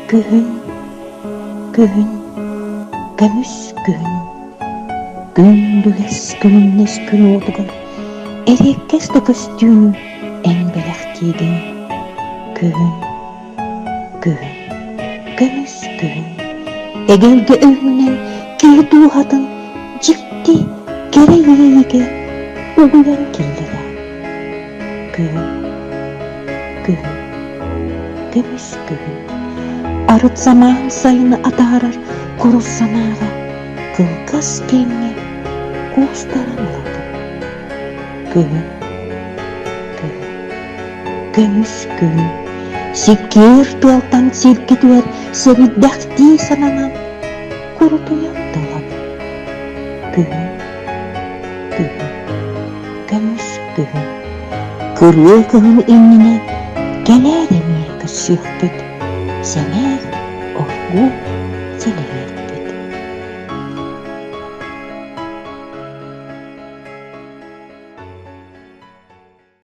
Күһүн, күһүн, көмүс күһүн. Күндүгес күнүннес күн отугар. Эреккес төкөстүүнү эң белектиген. Күһүн, күһүн, көмүс күһүн. Эгелге өңүнен кие туухатын жикти кере ийиге угуян киллере. Күһүн, күһүн, көмүс күһүн. Арыт заман сайыны атаарар курус санаага кылкас кемне кустаран алады. Күһүн, күһүн, көмүс күһүн. Сиккер туалтан сиркетүер себиддахти сананан курутуян талады. Күһүн, күһүн, көмүс күһүн. Кырыы кыһын иннине келер эмиэки сүйөхпүт. Сэмээр оргу селер.